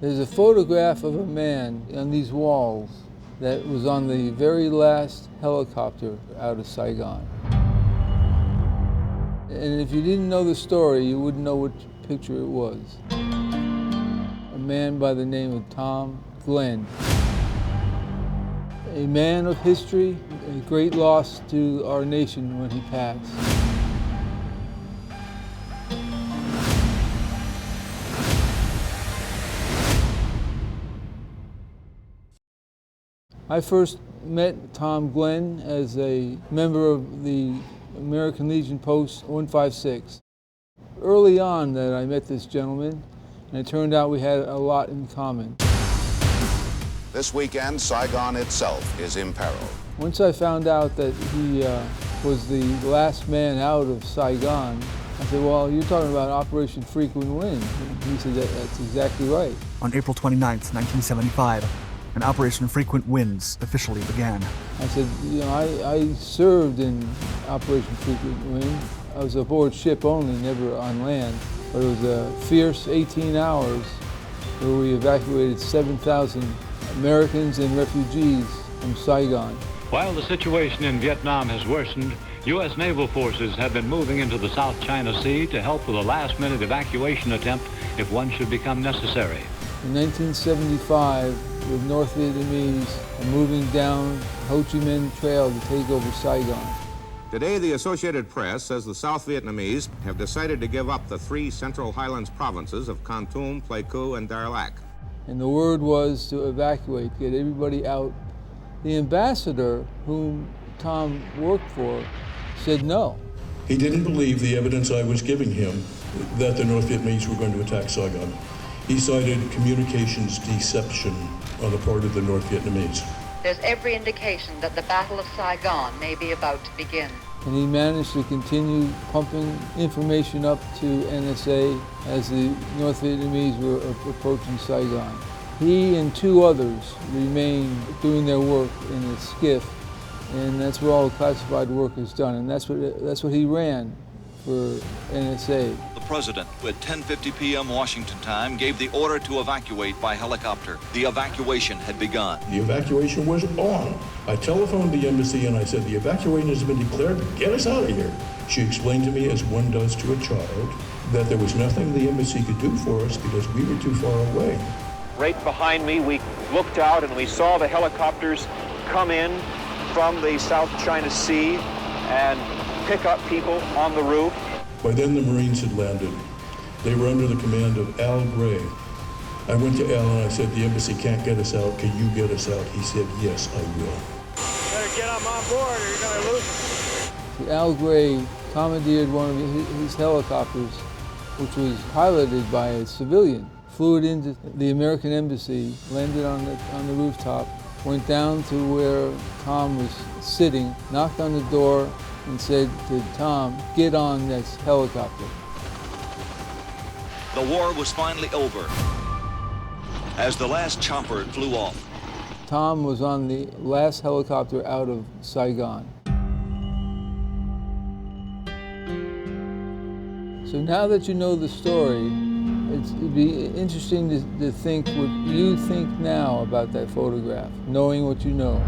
There's a photograph of a man on these walls that was on the very last helicopter out of Saigon. And if you didn't know the story, you wouldn't know which picture it was. A man by the name of Tom Glenn. A man of history, a great loss to our nation when he passed. I first met Tom Glenn as a member of the American Legion Post 156. Early on that I met this gentleman, and it turned out we had a lot in common. This weekend, Saigon itself is in peril. Once I found out that he was the last man out of Saigon, I said, well, you're talking about Operation Frequent Wind. And he said, that's exactly right. On April 29th, 1975, an Operation Frequent Winds officially began. I said, you know, I served in Operation Frequent Wind. I was aboard ship only, never on land. But it was a fierce 18 hours where we evacuated 7,000 Americans and refugees from Saigon. While the situation in Vietnam has worsened, U.S. naval forces have been moving into the South China Sea to help with a last-minute evacuation attempt if one should become necessary. In 1975, the North Vietnamese are moving down Ho Chi Minh Trail to take over Saigon. Today, the Associated Press says the South Vietnamese have decided to give up the 3 Central Highlands provinces of Kon Tum, Pleiku, and Dar Lac. And the word was to evacuate, get everybody out. The ambassador, whom Tom worked for, said no. He didn't believe the evidence I was giving him that the North Vietnamese were going to attack Saigon. He cited communications deception on the part of the North Vietnamese. There's every indication that the Battle of Saigon may be about to begin. And he managed to continue pumping information up to NSA as the North Vietnamese were approaching Saigon. He and 2 others remained doing their work in a skiff, and that's where all the classified work is done, and that's what he ran for NSA. The president, at 10:50 p.m. Washington time, gave the order to evacuate by helicopter. The evacuation had begun. The evacuation was on. I telephoned the embassy and I said, the evacuation has been declared, get us out of here. She explained to me, as one does to a child, that there was nothing the embassy could do for us because we were too far away. Right behind me, we looked out and we saw the helicopters come in from the South China Sea and pick up people on the roof. By then the Marines had landed. They were under the command of Al Gray. I went to Al and I said, the embassy can't get us out, can you get us out? He said, yes, I will. Better get them on board or you're gonna lose them. Al Gray commandeered one of his helicopters, which was piloted by a civilian, flew it into the American embassy, landed on the rooftop, went down to where Tom was sitting, knocked on the door, and said to Tom, get on this helicopter. The war was finally over as the last chopper flew off. Tom was on the last helicopter out of Saigon. So now that you know the story, it'd be interesting to think what you think now about that photograph, knowing what you know.